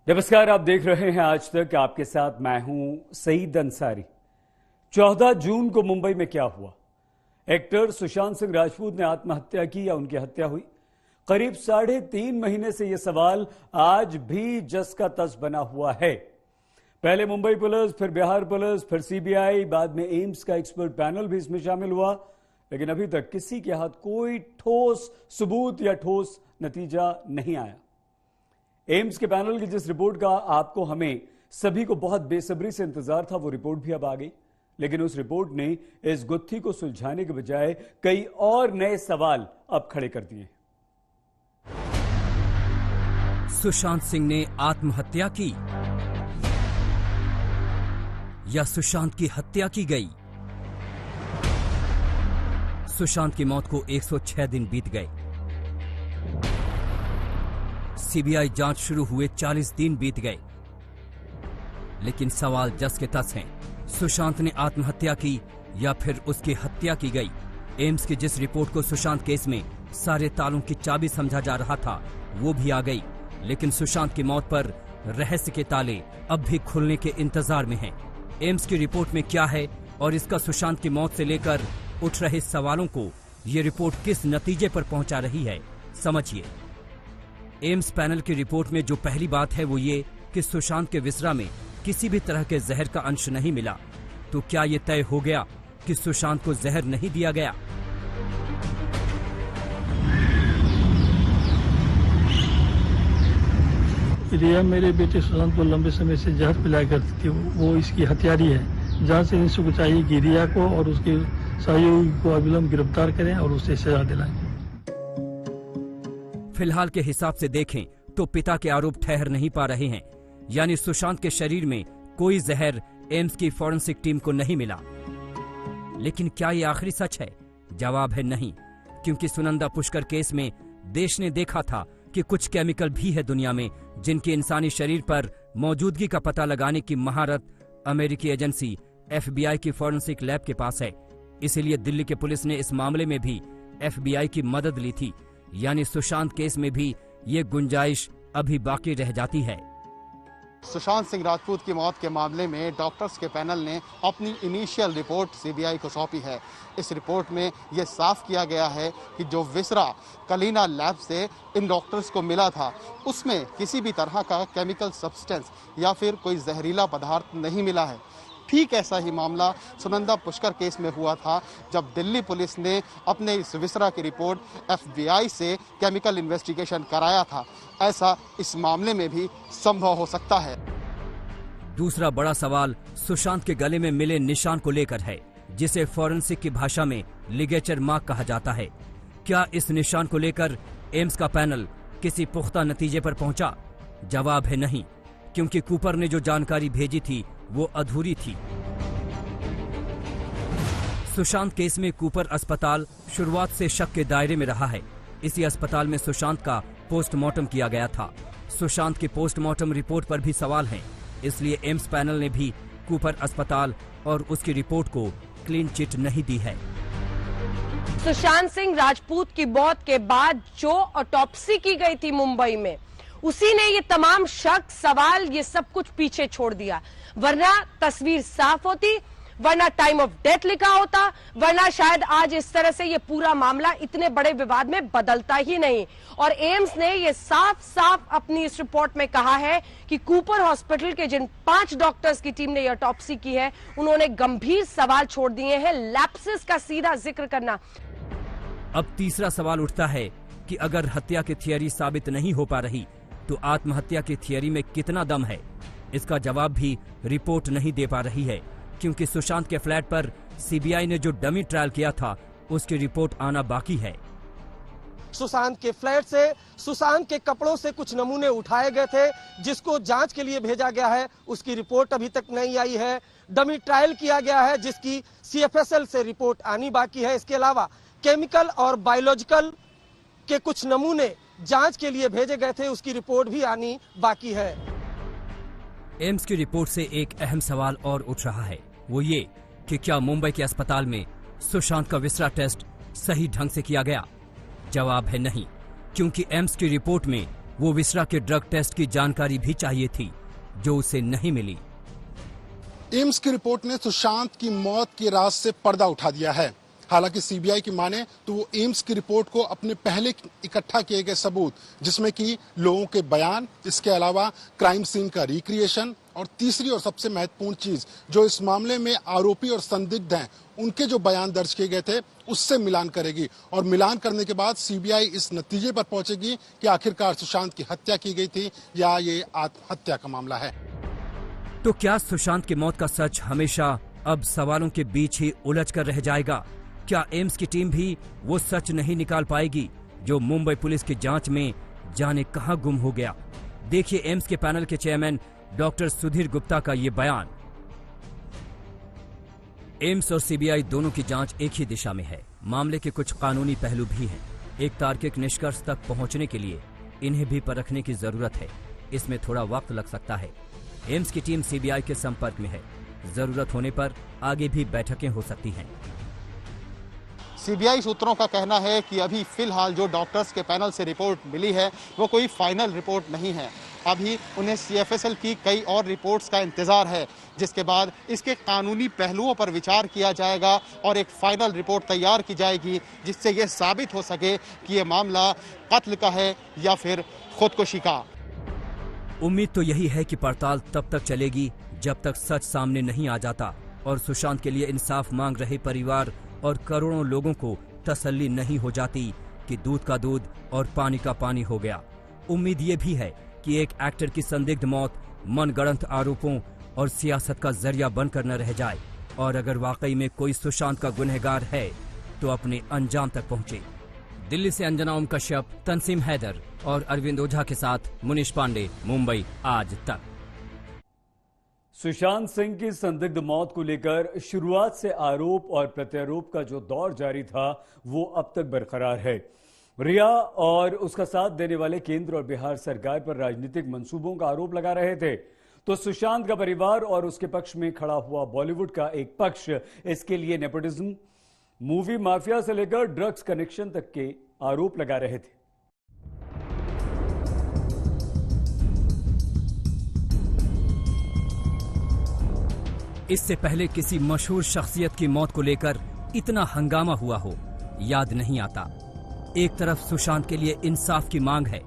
नमस्कार, आप देख रहे हैं आज तक। आपके साथ मैं हूं सईद अंसारी। 14 जून को मुंबई में क्या हुआ? एक्टर सुशांत सिंह राजपूत ने आत्महत्या की या उनकी हत्या हुई? करीब 3.5 महीने से यह सवाल आज भी जस का तस बना हुआ है। पहले मुंबई पुलिस, फिर बिहार पुलिस, फिर सीबीआई, बाद में एम्स का एक्सपर्ट पैनल भी इसमें शामिल हुआ, लेकिन अभी तक किसी के हाथ कोई ठोस सबूत या ठोस नतीजा नहीं आया। एम्स के पैनल की जिस रिपोर्ट का आपको हमें सभी को बहुत बेसब्री से इंतजार था, वो रिपोर्ट भी अब आ गई, लेकिन उस रिपोर्ट ने इस गुत्थी को सुलझाने के बजाय कई और नए सवाल अब खड़े कर दिए। सुशांत सिंह ने आत्महत्या की या सुशांत की हत्या की गई? सुशांत की मौत को 106 दिन बीत गए। सीबीआई जांच शुरू हुए 40 दिन बीत गए, लेकिन सवाल जस के तस हैं। सुशांत ने आत्महत्या की या फिर उसकी हत्या की गई? एम्स की जिस रिपोर्ट को सुशांत केस में सारे तालों की चाबी समझा जा रहा था, वो भी आ गई, लेकिन सुशांत की मौत पर रहस्य के ताले अब भी खुलने के इंतजार में हैं। एम्स की रिपोर्ट में क्या है और इसका सुशांत की मौत से लेकर उठ रहे सवालों को ये रिपोर्ट किस नतीजे पर पहुंचा रही है, समझिए। एम्स पैनल की रिपोर्ट में जो पहली बात है वो ये कि सुशांत के विसरा में किसी भी तरह के जहर का अंश नहीं मिला। तो क्या ये तय हो गया कि सुशांत को जहर नहीं दिया गया? रिया मेरे बेटे सुशांत को लंबे समय से जहर पिलाया करती थी। वो इसकी हत्यारी है। जांच से इंस्पेक्टर को चाहिए कि रिया को और उसके सहयोगी को अविलंब गिरफ्तार करें और उसे सजा दिलाएं। फिलहाल के हिसाब से देखें तो पिता के आरोप ठहर नहीं पा रहे हैं, यानी सुशांत के शरीर में कोई जहर एम्स की फॉरेंसिक टीम को नहीं मिला। लेकिन क्या ये आखिरी सच है? जवाब है नहीं, क्योंकि सुनंदा पुष्कर केस में देश ने देखा था कि कुछ केमिकल भी है दुनिया में जिनकी इंसानी शरीर पर मौजूदगी का पता लगाने की महारत अमेरिकी एजेंसी FBI की फॉरेंसिक लैब के पास है। इसीलिए दिल्ली के पुलिस ने इस मामले में भी FBI की मदद ली थी, यानी सुशांत केस में भी ये गुंजाइश अभी बाकी रह जाती है। सुशांत सिंह राजपूत की मौत के मामले में डॉक्टर्स के पैनल ने अपनी इनिशियल रिपोर्ट सीबीआई को सौंपी है। इस रिपोर्ट में यह साफ किया गया है कि जो विसरा कलीना लैब से इन डॉक्टर्स को मिला था, उसमें किसी भी तरह का केमिकल सब्सटेंस या फिर कोई जहरीला पदार्थ नहीं मिला है। ठीक ऐसा ही मामला सुनंदा पुष्कर केस में हुआ था, जब दिल्ली पुलिस ने अपने इस विसरा की रिपोर्ट FBI से केमिकल इन्वेस्टिगेशन कराया था। ऐसा इस मामले में भी संभव हो सकता है। दूसरा बड़ा सवाल सुशांत के गले में मिले निशान को लेकर है, जिसे फॉरेंसिक की भाषा में लिगेचर मार्क कहा जाता है। क्या इस निशान को लेकर एम्स का पैनल किसी पुख्ता नतीजे पर पहुंचा? जवाब है नहीं, क्योंकि कूपर ने जो जानकारी भेजी थी वो अधूरी थी। सुशांत केस में कूपर अस्पताल शुरुआत से शक के दायरे में रहा है। इसी अस्पताल में सुशांत का पोस्टमार्टम किया गया था। सुशांत की पोस्टमार्टम रिपोर्ट पर भी सवाल हैं, इसलिए एम्स पैनल ने भी कूपर अस्पताल और उसकी रिपोर्ट को क्लीन चिट नहीं दी है। सुशांत सिंह राजपूत की मौत के बाद जो ऑटोप्सी की गई थी मुंबई में, उसी ने ये तमाम शक, सवाल, ये सब कुछ पीछे छोड़ दिया। वरना तस्वीर साफ होती, वरना टाइम ऑफ डेथ लिखा होता, वरना शायद आज इस तरह से ये पूरा मामला इतने बड़े विवाद में बदलता ही नहीं। और एम्स ने ये साफ साफ अपनी इस रिपोर्ट में कहा है कि कूपर हॉस्पिटल के जिन 5 डॉक्टर्स की टीम ने ये ऑटोप्सी की है, उन्होंने गंभीर सवाल छोड़ दिए हैं। लैप्सेस का सीधा जिक्र करना। अब तीसरा सवाल उठता है कि अगर हत्या की थियरी साबित नहीं हो पा रही, तो आत्महत्या की थियरी में कितना दम है? इसका जवाब भी रिपोर्ट नहीं दे पा रही है, क्योंकि सुशांत के फ्लैट पर सीबीआई ने जो डमी ट्रायल किया था, उसकी रिपोर्ट आना बाकी है। सुशांत के फ्लैट से सुशांत के कपड़ों से कुछ नमूने उठाए गए थे, जिसको जांच के लिए भेजा गया है। उसकी रिपोर्ट अभी तक नहीं आई है। डमी ट्रायल किया गया है, जिसकी CFSL से रिपोर्ट आनी बाकी है। इसके अलावा केमिकल और बायोलॉजिकल के कुछ नमूने जांच के लिए भेजे गए थे, उसकी रिपोर्ट भी आनी बाकी है। एम्स की रिपोर्ट से एक अहम सवाल और उठ रहा है, वो ये कि क्या मुंबई के अस्पताल में सुशांत का विसरा टेस्ट सही ढंग से किया गया? जवाब है नहीं, क्योंकि एम्स की रिपोर्ट में वो विसरा के ड्रग टेस्ट की जानकारी भी चाहिए थी, जो उसे नहीं मिली। एम्स की रिपोर्ट ने सुशांत की मौत के राज से पर्दा उठा दिया है। हालांकि सीबीआई की माने तो वो एम्स की रिपोर्ट को अपने पहले इकट्ठा किए गए सबूत, जिसमें कि लोगों के बयान, इसके अलावा क्राइम सीन का रिक्रिएशन और तीसरी और सबसे महत्वपूर्ण चीज जो इस मामले में आरोपी और संदिग्ध हैं उनके जो बयान दर्ज किए गए थे उससे मिलान करेगी। और मिलान करने के बाद सीबीआई इस नतीजे पर पहुंचेगी कि आखिरकार सुशांत की हत्या की गई थी या ये आत्महत्या का मामला है। तो क्या सुशांत की मौत का सच हमेशा अब सवालों के बीच ही उलझ कर रह जाएगा? क्या एम्स की टीम भी वो सच नहीं निकाल पाएगी जो मुंबई पुलिस की जांच में जाने कहां गुम हो गया? देखिए एम्स के पैनल के चेयरमैन डॉक्टर सुधीर गुप्ता का ये बयान। एम्स और सीबीआई दोनों की जांच एक ही दिशा में है। मामले के कुछ कानूनी पहलू भी हैं। एक तार्किक निष्कर्ष तक पहुंचने के लिए इन्हें भी परखने की जरूरत है। इसमें थोड़ा वक्त लग सकता है। एम्स की टीम सीबीआई के संपर्क में है। जरूरत होने पर आगे भी बैठकें हो सकती हैं। सीबीआई सूत्रों का कहना है कि अभी फिलहाल जो डॉक्टर्स के पैनल से रिपोर्ट मिली है वो कोई फाइनल रिपोर्ट नहीं है। अभी उन्हें सीएफएसएल की कई और रिपोर्ट्स का इंतजार है, जिसके बाद इसके कानूनी पहलुओं पर विचार किया जाएगा और एक फाइनल रिपोर्ट तैयार की जाएगी जिससे यह साबित हो सके कि यह मामला कत्ल का है या फिर खुदकुशी का। उम्मीद तो यही है कि पड़ताल तब तक चलेगी जब तक सच सामने नहीं आ जाता और सुशांत के लिए इंसाफ मांग रहे परिवार और करोड़ों लोगों को तसल्ली नहीं हो जाती कि दूध का दूध और पानी का पानी हो गया। उम्मीद ये भी है कि एक एक्टर की संदिग्ध मौत मनगढ़ंत आरोपों और सियासत का जरिया बनकर न रह जाए और अगर वाकई में कोई सुशांत का गुनहगार है तो अपने अंजाम तक पहुंचे। दिल्ली से अंजना ओम कश्यप, तंसीम हैदर और अरविंद ओझा के साथ मुनीश पांडे, मुंबई आज तक। सुशांत सिंह की संदिग्ध मौत को लेकर शुरुआत से आरोप और प्रत्यारोप का जो दौर जारी था वो अब तक बरकरार है। रिया और उसका साथ देने वाले केंद्र और बिहार सरकार पर राजनीतिक मंसूबों का आरोप लगा रहे थे, तो सुशांत का परिवार और उसके पक्ष में खड़ा हुआ बॉलीवुड का एक पक्ष इसके लिए नेपोटिज्म, मूवी माफिया से लेकर ड्रग्स कनेक्शन तक के आरोप लगा रहे थे। इससे पहले किसी मशहूर शख्सियत की मौत को लेकर इतना हंगामा हुआ हो याद नहीं आता। एक तरफ सुशांत के लिए इंसाफ की मांग है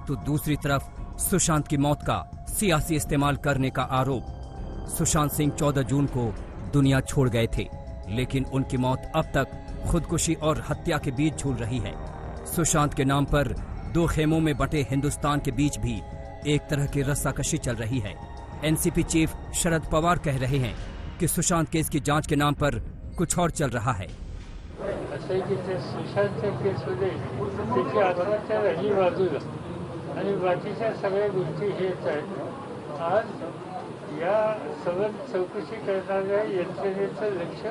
तो दूसरी तरफ सुशांत की मौत का सियासी इस्तेमाल करने का आरोप। सुशांत सिंह 14 जून को दुनिया छोड़ गए थे, लेकिन उनकी मौत अब तक खुदकुशी और हत्या के बीच झूल रही है। सुशांत के नाम पर दो खेमों में बंटे हिंदुस्तान के बीच भी एक तरह की रस्साकशी चल रही है। एनसीपी चीफ शरद पवार कह रहे हैं कि सुशांत केस की जांच के नाम पर कुछ और चल रहा है। सुशांतच्या केसमध्ये त्याची आत्महत्या राहिली बाजूला आणि बाकीच्या सगळ्या गोष्टी हेच आहेत। आज या सगळं चौकशी करणाऱ्या यंत्रणेचं लक्ष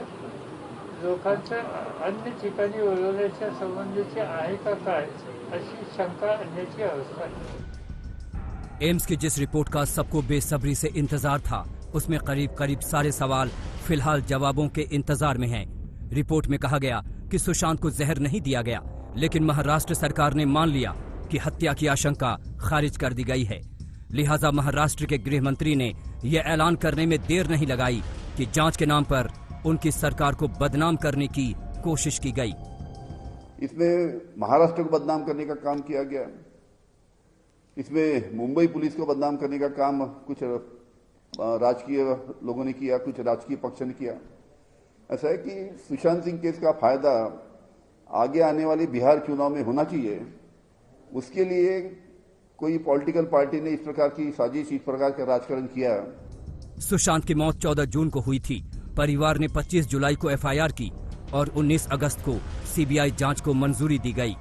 लोकांचं अन्य ठिकाणी वळवण्याच्या संबंधीचे आहे का काय अशी शंका आणण्याची अवस्था आहे। एम्स की जिस रिपोर्ट का सबको बेसब्री से इंतजार था उसमें करीब करीब सारे सवाल फिलहाल जवाबों के इंतजार में हैं। रिपोर्ट में कहा गया कि सुशांत को जहर नहीं दिया गया, लेकिन महाराष्ट्र सरकार ने मान लिया कि हत्या की आशंका खारिज कर दी गई है। लिहाजा महाराष्ट्र के गृह मंत्री ने यह ऐलान करने में देर नहीं लगाई कि जांच के नाम पर उनकी सरकार को बदनाम करने की कोशिश की गई। इसमें महाराष्ट्र को बदनाम करने का काम किया गया, इसमें मुंबई पुलिस को बदनाम करने का काम कुछ राजकीय लोगों ने किया, कुछ राजकीय पक्ष ने किया। ऐसा है कि सुशांत सिंह केस का फायदा आगे आने वाले बिहार चुनाव में होना चाहिए, उसके लिए कोई पॉलिटिकल पार्टी ने इस प्रकार की साजिश, इस प्रकार का राजकारण किया। सुशांत की मौत 14 जून को हुई थी। परिवार ने 25 जुलाई को एफआईआर की और 19 अगस्त को सीबीआई जांच को मंजूरी दी गई।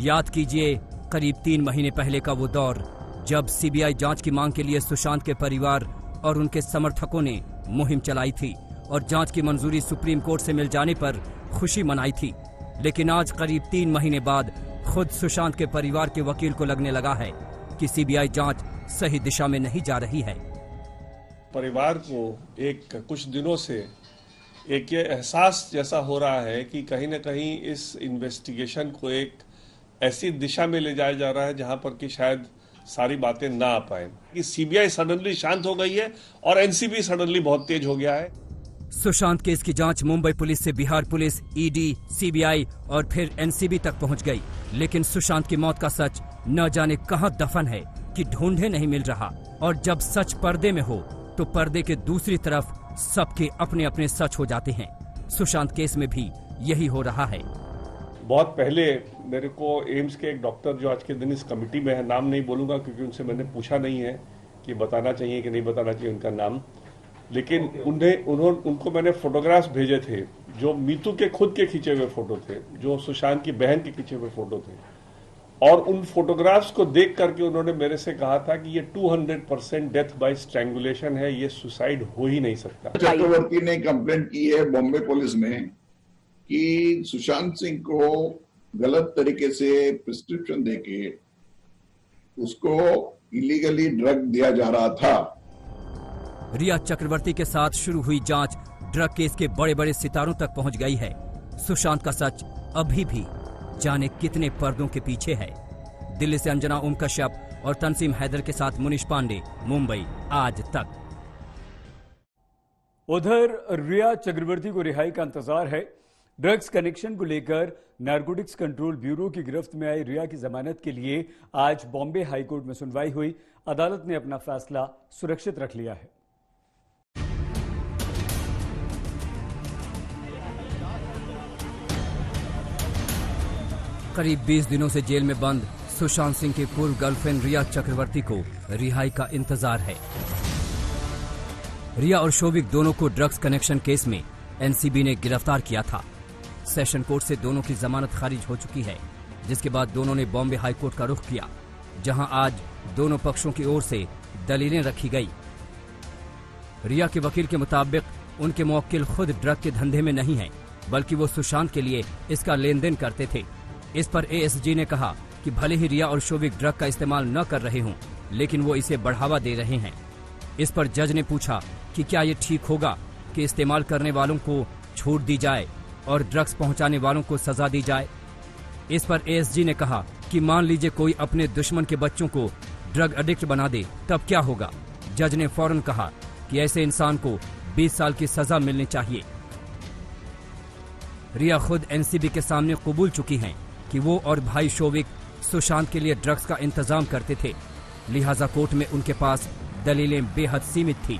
याद कीजिए करीब 3 महीने पहले का वो दौर जब सीबीआई जांच की मांग के लिए सुशांत के परिवार और उनके समर्थकों ने मुहिम चलाई थी और जांच की मंजूरी सुप्रीम कोर्ट से मिल जाने पर खुशी मनाई थी। लेकिन आज करीब 3 महीने बाद खुद सुशांत के परिवार के वकील को लगने लगा है कि सीबीआई जांच सही दिशा में नहीं जा रही है। परिवार को एक कुछ दिनों से एक ये एहसास जैसा हो रहा है कि कहीं न कहीं इस इन्वेस्टिगेशन को एक ऐसी दिशा में ले जाया जा रहा है जहां पर कि शायद सारी बातें ना आ पाए। कि सीबीआई सडनली शांत हो गई है और एनसीबी सडनली बहुत तेज हो गया है। सुशांत केस की जांच मुंबई पुलिस से बिहार पुलिस, ईडी, सीबीआई और फिर एनसीबी तक पहुंच गई, लेकिन सुशांत की मौत का सच न जाने कहां दफन है कि ढूंढे नहीं मिल रहा। और जब सच पर्दे में हो तो पर्दे के दूसरी तरफ सबके अपने अपने सच हो जाते हैं। सुशांत केस में भी यही हो रहा है। बहुत पहले मेरे को एम्स के एक डॉक्टर जो आज के दिन इस कमेटी में है, नाम नहीं बोलूंगा क्योंकि उनसे मैंने पूछा नहीं है कि बताना चाहिए कि नहीं बताना चाहिए उनका नाम, लेकिन उनको मैंने फोटोग्राफ्स भेजे थे जो मीतू के खुद के खींचे हुए फोटो थे, जो सुशांत की बहन के खींचे हुए फोटो थे। और उन फोटोग्राफ्स को देख करके उन्होंने मेरे से कहा था कि ये 200% डेथ बाय स्ट्रैंगुलेशन है, ये सुसाइड हो ही नहीं सकता। चक्रवर्ती ने कंप्लेंट की है बॉम्बे पुलिस में कि सुशांत सिंह को गलत तरीके से प्रिस्क्रिप्शन देके उसको इलीगली ड्रग दिया जा रहा था। रिया चक्रवर्ती के साथ शुरू हुई जांच ड्रग केस के बड़े बड़े सितारों तक पहुंच गई है। सुशांत का सच अभी भी जाने कितने पर्दों के पीछे है। दिल्ली से अंजना ओम कश्यप और तंसीम हैदर के साथ मुनीश पांडे, मुंबई आज तक। उधर रिया चक्रवर्ती को रिहाई का इंतजार है। ड्रग्स कनेक्शन को लेकर नारकोटिक्स कंट्रोल ब्यूरो की गिरफ्त में आई रिया की जमानत के लिए आज बॉम्बे हाईकोर्ट में सुनवाई हुई। अदालत ने अपना फैसला सुरक्षित रख लिया है। करीब 20 दिनों से जेल में बंद सुशांत सिंह की पूर्व गर्लफ्रेंड रिया चक्रवर्ती को रिहाई का इंतजार है। रिया और शोविक दोनों को ड्रग्स कनेक्शन केस में एनसीबी ने गिरफ्तार किया था। सेशन कोर्ट से दोनों की जमानत खारिज हो चुकी है, जिसके बाद दोनों ने बॉम्बे हाईकोर्ट का रुख किया, जहां आज दोनों पक्षों की ओर से दलीलें रखी गई। रिया के वकील के मुताबिक उनके मुवक्किल खुद ड्रग के धंधे में नहीं है, बल्कि वो सुशांत के लिए इसका लेन देन करते थे। इस पर एएसजी ने कहा कि भले ही रिया और शोविक ड्रग का इस्तेमाल न कर रहे हों, लेकिन वो इसे बढ़ावा दे रहे हैं। इस पर जज ने पूछा कि क्या ये ठीक होगा कि इस्तेमाल करने वालों को छूट दी जाए और ड्रग्स पहुंचाने वालों को सजा दी जाए। इस पर एएसजी ने कहा कि मान लीजिए कोई अपने दुश्मन के बच्चों को ड्रग एडिक्ट बना दे, तब क्या होगा। जज ने फौरन कहा कि ऐसे इंसान को 20 साल की सजा मिलनी चाहिए। रिया खुद एनसीबी के सामने कबूल चुकी हैं कि वो और भाई शोविक सुशांत के लिए ड्रग्स का इंतजाम करते थे, लिहाजा कोर्ट में उनके पास दलीलें बेहद सीमित थी।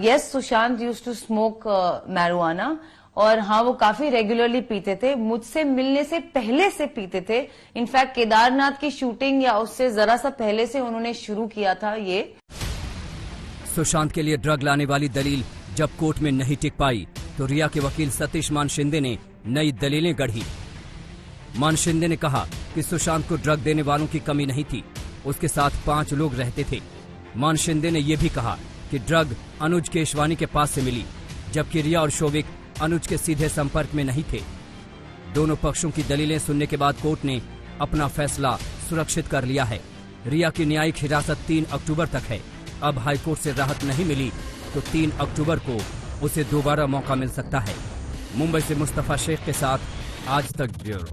Yes, Sushant used to smoke marijuana और हाँ, वो काफी रेगुलरली पीते थे। मुझसे मिलने से पहले से पीते थे। इनफैक्ट केदारनाथ की शूटिंग या उससे जरा सा पहले से उन्होंने शुरू किया था ये। सुशांत के लिए ड्रग लाने वाली दलील जब कोर्ट में नहीं टिक पाई तो रिया के वकील सतीश मान शिंदे ने नई दलीलें गढ़ी। मान शिंदे ने कहा कि सुशांत को ड्रग देने वालों की कमी नहीं थी, उसके साथ 5 लोग रहते थे। मान शिंदे ने यह भी कहा कि ड्रग अनुज केशवानी के पास से मिली, जबकि रिया और शोविक अनुज के सीधे संपर्क में नहीं थे। दोनों पक्षों की दलीलें सुनने के बाद कोर्ट ने अपना फैसला सुरक्षित कर लिया है। रिया की न्यायिक हिरासत 3 अक्टूबर तक है। अब हाईकोर्ट से राहत नहीं मिली तो 3 अक्टूबर को उसे दोबारा मौका मिल सकता है। मुंबई से मुस्तफा शेख के साथ आज तक ब्यूरो।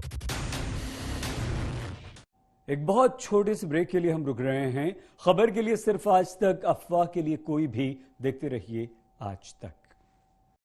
एक बहुत छोटे से ब्रेक के लिए हम रुक रहे हैं। खबर के लिए सिर्फ आज तक, अफवाह के लिए कोई भी। देखते रहिए आज तक।